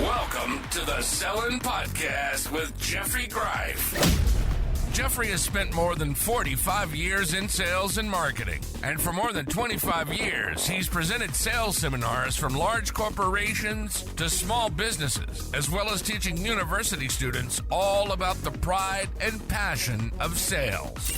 Welcome to the Sellin' Podcast with Jeffrey Greif. Jeffrey has spent more than 45 years in sales and marketing, and for more than 25 years, he's presented sales seminars from large corporations to small businesses, as well as teaching university students all about the pride and passion of sales.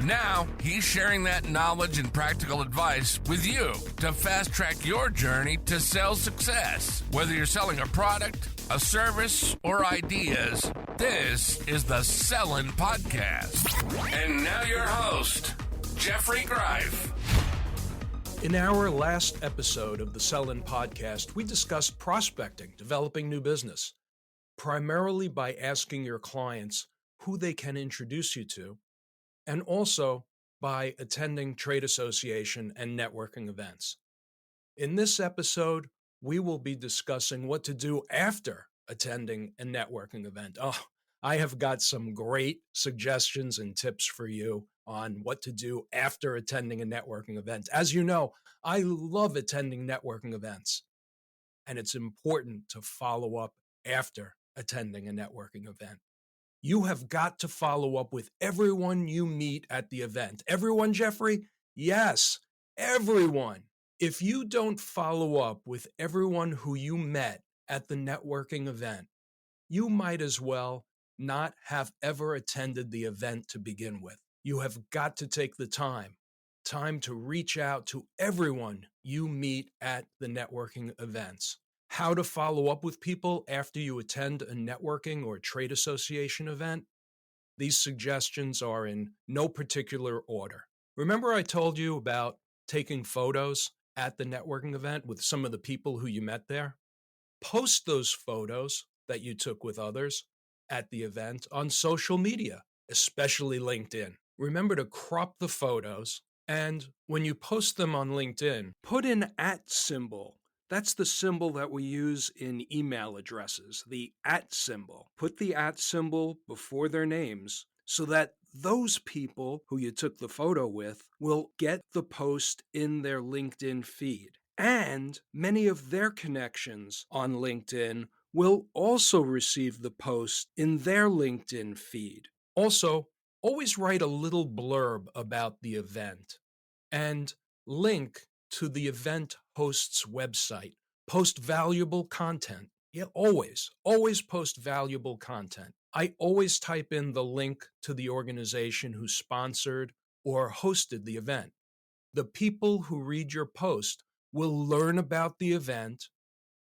Now, he's sharing that knowledge and practical advice with you to fast-track your journey to sales success. Whether you're selling a product, a service, or ideas, this is the Sellin' Podcast. And now your host, Jeffrey Greif. In our last episode of the Sellin' Podcast, we discussed prospecting, developing new business, primarily by asking your clients who they can introduce you to, and also by attending trade association and networking events. In this episode, we will be discussing what to do after attending a networking event. I have got some great suggestions and tips for you on what to do after attending a networking event. As you know, I love attending networking events, and it's important to follow up after attending a networking event. You have got to follow up with everyone you meet at the event. Everyone, Jeffrey? Yes, everyone. If you don't follow up with everyone who you met at the networking event, you might as well not have ever attended the event to begin with. You have got to take the time to reach out to everyone you meet at the networking events. How to follow up with people after you attend a networking or trade association event? These suggestions are in no particular order. Remember I told you about taking photos at the networking event with some of the people who you met there? Post those photos that you took with others at the event on social media, especially LinkedIn. Remember to crop the photos, and when you post them on LinkedIn, put an @ symbol. That's the symbol that we use in email addresses, the @ symbol. Put the @ symbol before their names so that those people who you took the photo with will get the post in their LinkedIn feed. And many of their connections on LinkedIn will also receive the post in their LinkedIn feed. Also, always write a little blurb about the event and link to the event host's website. Post valuable content. Yeah, always post valuable content. I always type in the link to the organization who sponsored or hosted the event. The people who read your post will learn about the event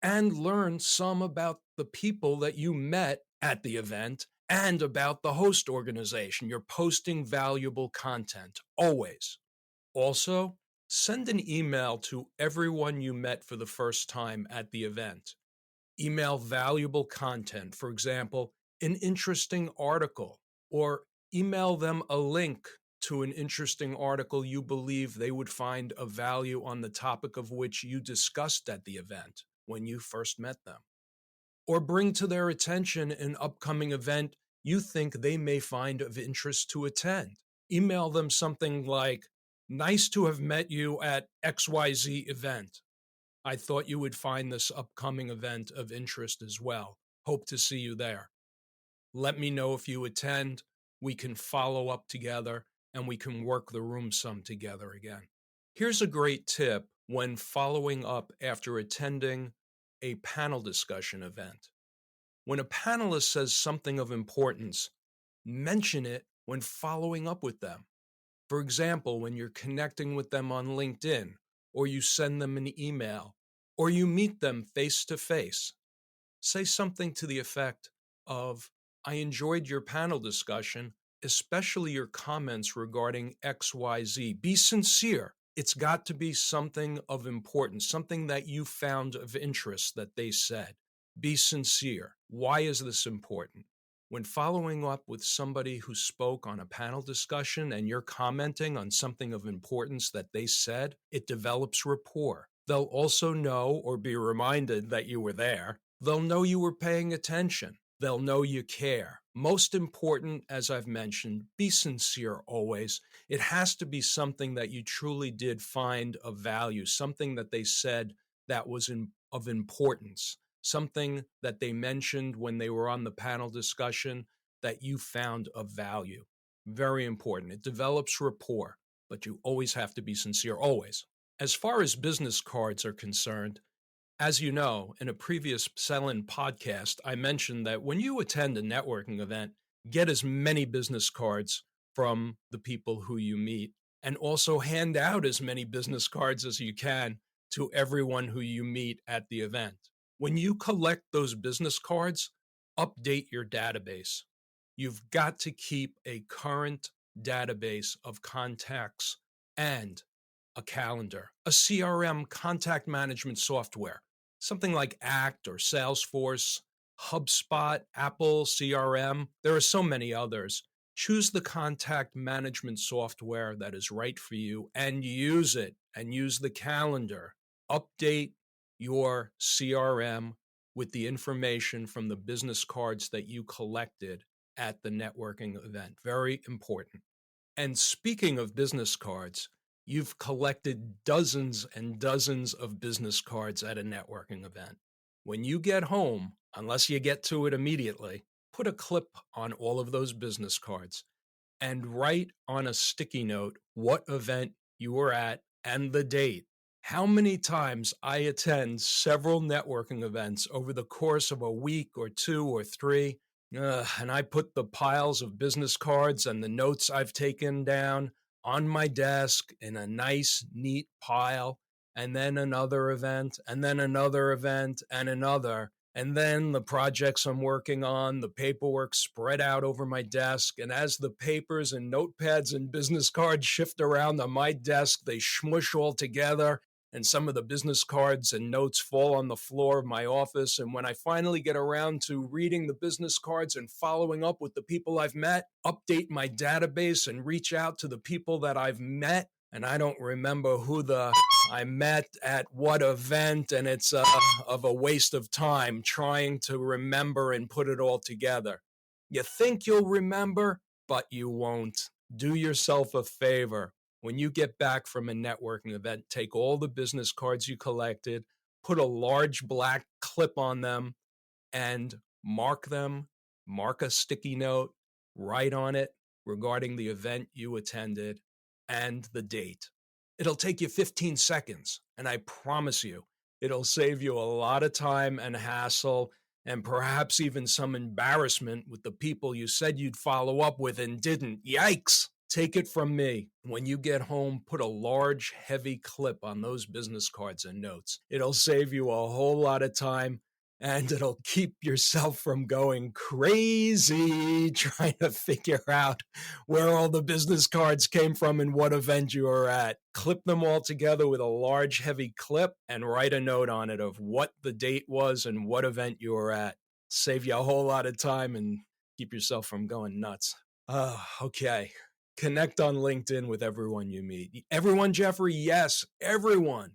and learn some about the people that you met at the event and about the host organization. You're posting valuable content, always. Also, send an email to everyone you met for the first time at the event. Email valuable content, for example, an interesting article, or email them a link to an interesting article you believe they would find of value on the topic of which you discussed at the event when you first met them. Or bring to their attention an upcoming event you think they may find of interest to attend. Email them something like, "Nice to have met you at XYZ event. I thought you would find this upcoming event of interest as well. Hope to see you there. Let me know if you attend. We can follow up together and we can work the room some together again." Here's a great tip when following up after attending a panel discussion event. When a panelist says something of importance, mention it when following up with them. For example, when you're connecting with them on LinkedIn, or you send them an email, or you meet them face to face, say something to the effect of, "I enjoyed your panel discussion, especially your comments regarding XYZ. Be sincere. It's got to be something of importance, something that you found of interest that they said. Be sincere. Why is this important?" When following up with somebody who spoke on a panel discussion and you're commenting on something of importance that they said, it develops rapport. They'll also know or be reminded that you were there. They'll know you were paying attention. They'll know you care. Most important, as I've mentioned, be sincere always. It has to be something that you truly did find of value, something that they said that was of importance. something that they mentioned when they were on the panel discussion that you found of value. Very important. It develops rapport, but you always have to be sincere, always. As far as business cards are concerned, as you know, in a previous Sell-In podcast, I mentioned that when you attend a networking event, get as many business cards from the people who you meet, and also hand out as many business cards as you can to everyone who you meet at the event. When you collect those business cards, update your database. You've got to keep a current database of contacts and a calendar, a CRM contact management software, something like Act or Salesforce, HubSpot, Apple CRM. There are so many others. Choose the contact management software that is right for you and use it, and use the calendar. Update your CRM with the information from the business cards that you collected at the networking event. Very important. And speaking of business cards, you've collected dozens and dozens of business cards at a networking event. When you get home, unless you get to it immediately, put a clip on all of those business cards and write on a sticky note what event you were at and the date. How many times I attend several networking events over the course of a week or two or three, and I put the piles of business cards and the notes I've taken down on my desk in a nice, neat pile, and then another event, and then another event, and another. And then the projects I'm working on, the paperwork spread out over my desk. And as the papers and notepads and business cards shift around on my desk, they smush all together. And some of the business cards and notes fall on the floor of my office. And when I finally get around to reading the business cards and following up with the people I've met, update my database and reach out to the people that I've met, and I don't remember who I met at what event, and it's of a waste of time trying to remember and put it all together. You think you'll remember, but you won't. Do yourself a favor. When you get back from a networking event, take all the business cards you collected, put a large black clip on them, and mark them, mark a sticky note, write on it regarding the event you attended and the date. It'll take you 15 seconds, and I promise you, it'll save you a lot of time and hassle, and perhaps even some embarrassment with the people you said you'd follow up with and didn't. Yikes! Take it from me. When you get home, put a large, heavy clip on those business cards and notes. It'll save you a whole lot of time, and it'll keep yourself from going crazy trying to figure out where all the business cards came from and what event you were at. Clip them all together with a large, heavy clip and write a note on it of what the date was and what event you were at. Save you a whole lot of time and keep yourself from going nuts. Okay. Connect on LinkedIn with everyone you meet. Everyone, Jeffrey? Yes, everyone.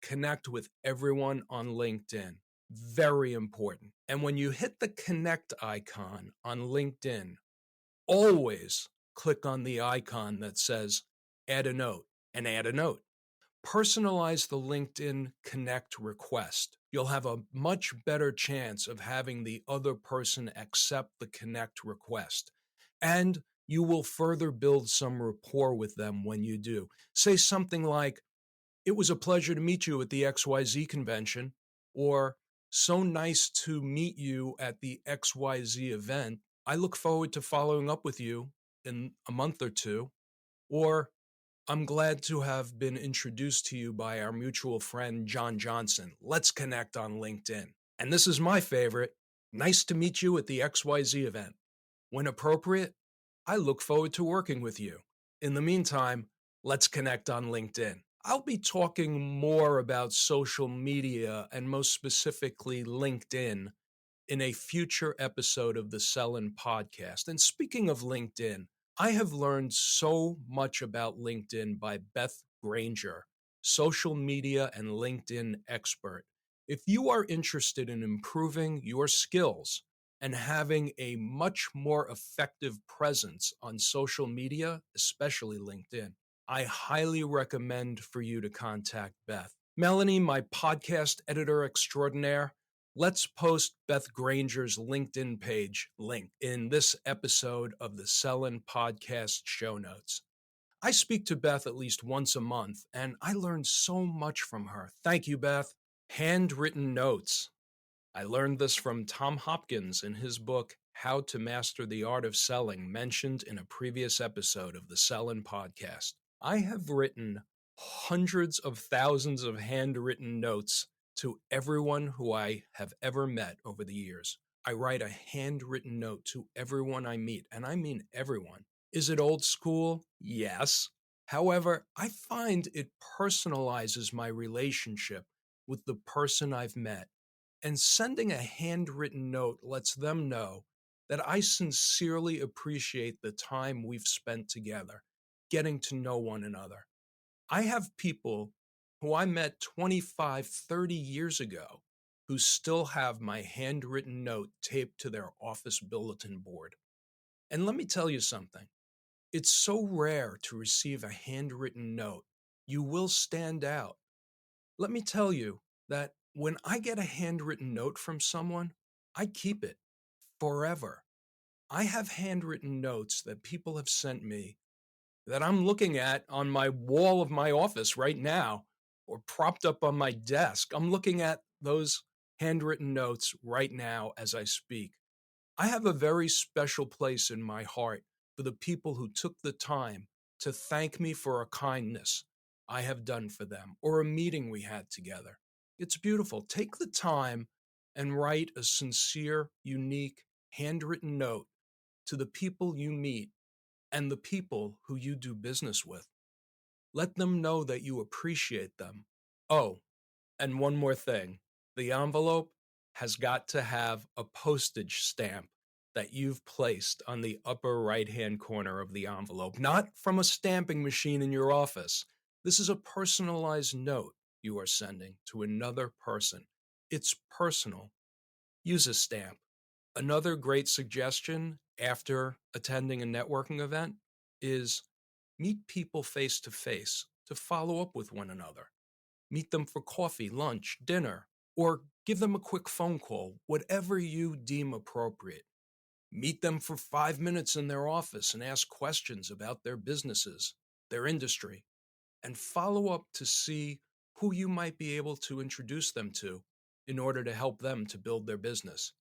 Connect with everyone on LinkedIn. Very important. And when you hit the connect icon on LinkedIn, always click on the icon that says add a note and add a note. Personalize the LinkedIn connect request. You'll have a much better chance of having the other person accept the connect request. And you will further build some rapport with them when you do. Say something like, "It was a pleasure to meet you at the XYZ convention," or "So nice to meet you at the XYZ event. I look forward to following up with you in a month or two," or "I'm glad to have been introduced to you by our mutual friend, John Johnson. Let's connect on LinkedIn." And this is my favorite: "Nice to meet you at the XYZ event. When appropriate, I look forward to working with you. In the meantime, let's connect on LinkedIn." I'll be talking more about social media and most specifically LinkedIn in a future episode of the Sell-In podcast. And speaking of LinkedIn, I have learned so much about LinkedIn by Beth Granger, social media and LinkedIn expert. If you are interested in improving your skills and having a much more effective presence on social media, especially LinkedIn, I highly recommend for you to contact Beth. Melanie, my podcast editor extraordinaire, Let's post Beth Granger's LinkedIn page link in this episode of the Sellin' Podcast show notes. I speak to Beth at least once a month, and I learned so much from her. Thank you, Beth. Handwritten notes. I learned this from Tom Hopkins in his book, How to Master the Art of Selling, mentioned in a previous episode of the Sellin' Podcast. I have written hundreds of thousands of handwritten notes to everyone who I have ever met over the years. I write a handwritten note to everyone I meet, and I mean everyone. Is it old school? Yes. However, I find it personalizes my relationship with the person I've met. And sending a handwritten note lets them know that I sincerely appreciate the time we've spent together, getting to know one another. I have people who I met 25, 30 years ago who still have my handwritten note taped to their office bulletin board. And let me tell you something. It's so rare to receive a handwritten note. You will stand out. Let me tell you that when I get a handwritten note from someone, I keep it forever. I have handwritten notes that people have sent me that I'm looking at on my wall of my office right now or propped up on my desk. I'm looking at those handwritten notes right now as I speak. I have a very special place in my heart for the people who took the time to thank me for a kindness I have done for them or a meeting we had together. It's beautiful. Take the time and write a sincere, unique, handwritten note to the people you meet and the people who you do business with. Let them know that you appreciate them. Oh, and one more thing, the envelope has got to have a postage stamp that you've placed on the upper right-hand corner of the envelope, not from a stamping machine in your office. This is a personalized note you are sending to another person. It's personal. Use a stamp. Another great suggestion after attending a networking event is meet people face to face to follow up with one another. Meet them for coffee, lunch, dinner, or give them a quick phone call, whatever you deem appropriate. Meet them for 5 minutes in their office and ask questions about their businesses, their industry, and follow up to see who you might be able to introduce them to in order to help them to build their business.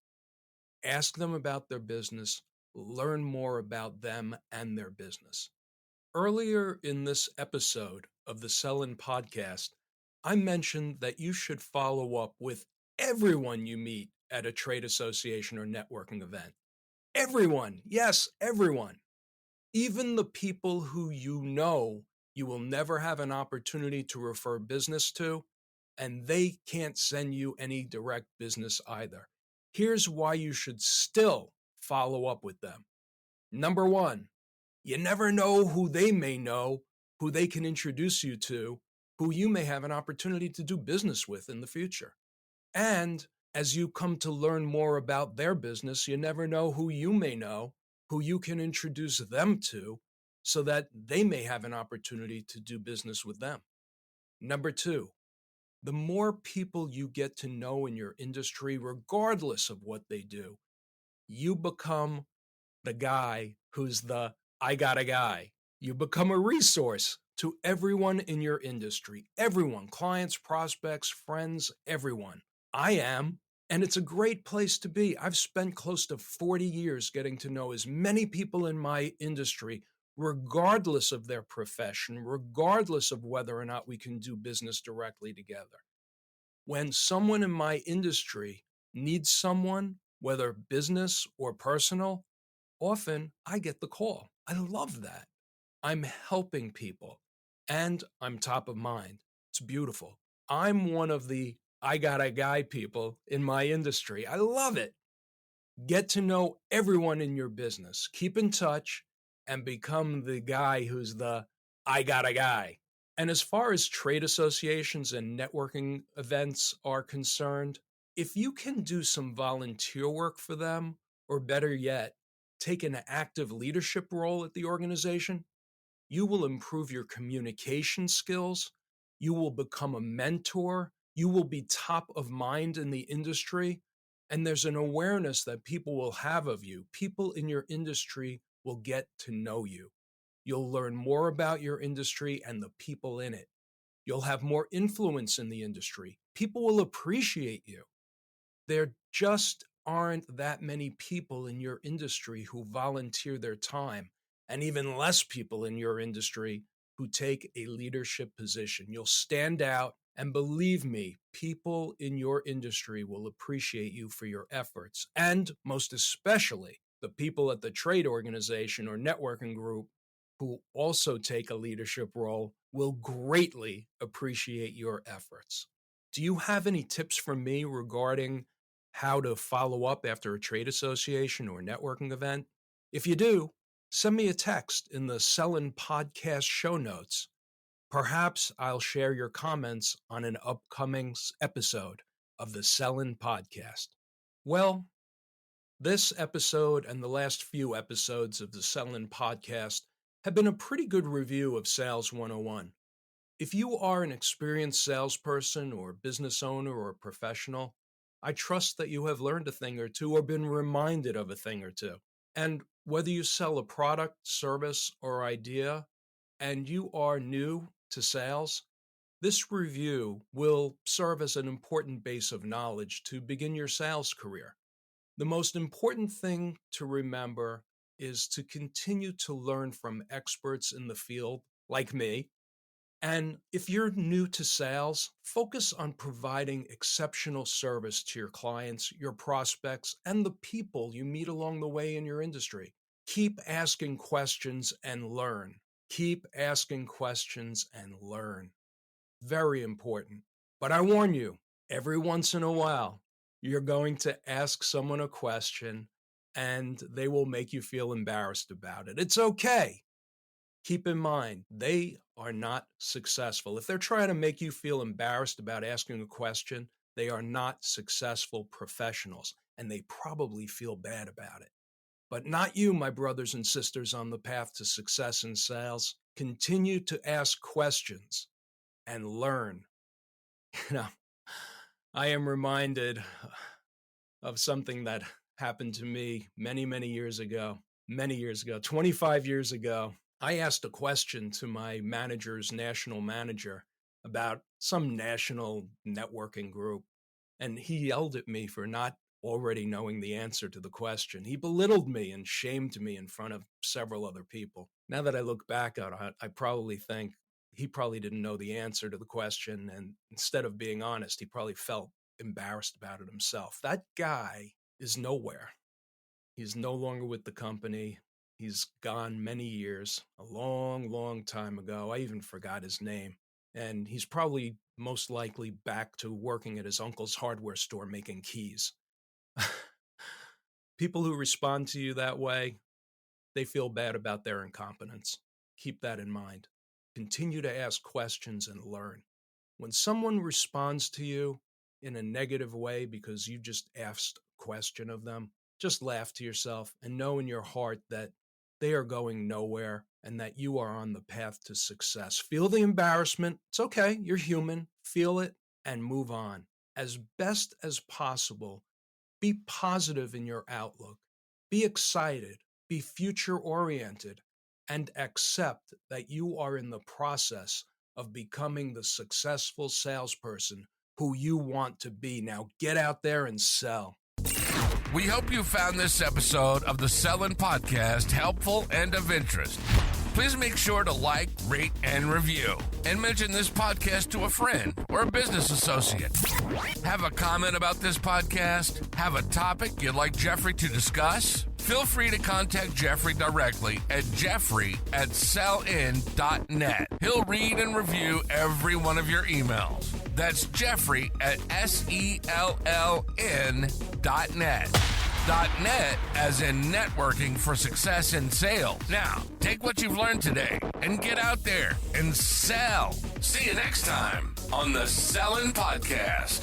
Ask them about their business, learn more about them and their business. Earlier in this episode of the Sellin' Podcast, I mentioned that you should follow up with everyone you meet at a trade association or networking event. Everyone, yes, everyone. Even the people who you know you will never have an opportunity to refer business to, and they can't send you any direct business either. Here's why you should still follow up with them. Number one, you never know who they may know, who they can introduce you to, who you may have an opportunity to do business with in the future. And as you come to learn more about their business, you never know who you may know, who you can introduce them to, so that they may have an opportunity to do business with them. Number two, the more people you get to know in your industry, regardless of what they do, you become the guy who's the I got a guy. You become a resource to everyone in your industry, everyone, clients, prospects, friends, everyone. I am, and it's a great place to be. I've spent close to 40 years getting to know as many people in my industry, regardless of their profession, regardless of whether or not we can do business directly together. When someone in my industry needs someone, whether business or personal, often I get the call. I love that. I'm helping people and I'm top of mind. It's beautiful. I'm one of the I got a guy people in my industry. I love it. Get to know everyone in your business. Keep in touch and become the guy who's the I got a guy. And as far as trade associations and networking events are concerned, if you can do some volunteer work for them, or better yet, take an active leadership role at the organization, you will improve your communication skills. You will become a mentor You will be top of mind in the industry, and there's an awareness that people will have of you. People in your industry will get to know you. You'll learn more about your industry and the people in it. You'll have more influence in the industry. People will appreciate you. There just aren't that many people in your industry who volunteer their time, and even less people in your industry who take a leadership position. You'll stand out, and believe me, people in your industry will appreciate you for your efforts. And most especially, the people at the trade organization or networking group who also take a leadership role will greatly appreciate your efforts. Do you have any tips for me regarding how to follow up after a trade association or networking event? If you do, send me a text in the Sellin' Podcast show notes. Perhaps I'll share your comments on an upcoming episode of the Sellin' Podcast. Well, this episode and the last few episodes of the Sellin' Podcast have been a pretty good review of Sales 101. If you are an experienced salesperson or business owner or professional, I trust that you have learned a thing or two or been reminded of a thing or two. And whether you sell a product, service, or idea, and you are new to sales, this review will serve as an important base of knowledge to begin your sales career. The most important thing to remember is to continue to learn from experts in the field, like me. And if you're new to sales, focus on providing exceptional service to your clients, your prospects, and the people you meet along the way in your industry. Keep asking questions and learn. Keep asking questions and learn. Very important. But I warn you, every once in a while, you're going to ask someone a question and they will make you feel embarrassed about it. It's okay. Keep in mind, they are not successful. If they're trying to make you feel embarrassed about asking a question, they are not successful professionals, and they probably feel bad about it. But not you, my brothers and sisters on the path to success in sales. Continue to ask questions and learn. I am reminded of something that happened to me many years ago, 25 years ago. I asked a question to my manager's national manager about some national networking group, and he yelled at me for not already knowing the answer to the question. He belittled me and shamed me in front of several other people. Now that I look back on it, I probably think he probably didn't know the answer to the question, and instead of being honest, he probably felt embarrassed about it himself. That guy is nowhere. He's no longer with the company. He's gone many years, a long time ago. I even forgot his name. And he's probably most likely back to working at his uncle's hardware store making keys. People who respond to you that way, they feel bad about their incompetence. Keep that in mind. Continue to ask questions and learn. When someone responds to you in a negative way because you just asked a question of them, just laugh to yourself and know in your heart that they are going nowhere and that you are on the path to success. Feel the embarrassment. It's okay. You're human. Feel it and move on. As best as possible, be positive in your outlook. Be excited. Be future-oriented and accept that you are in the process of becoming the successful salesperson who you want to be. Now get out there and sell. We hope you found this episode of the Sellin' Podcast helpful and of interest. Please make sure to like, rate, and review. And mention this podcast to a friend or a business associate. Have a comment about this podcast? Have a topic you'd like Jeffrey to discuss? Feel free to contact Jeffrey directly at jeffrey@sellin.net. He'll read and review every one of your emails. That's Jeffrey at SELLN.net. .net as in networking for success in sales. Now, take what you've learned today and get out there and sell. See you next time on the Sellin' Podcast.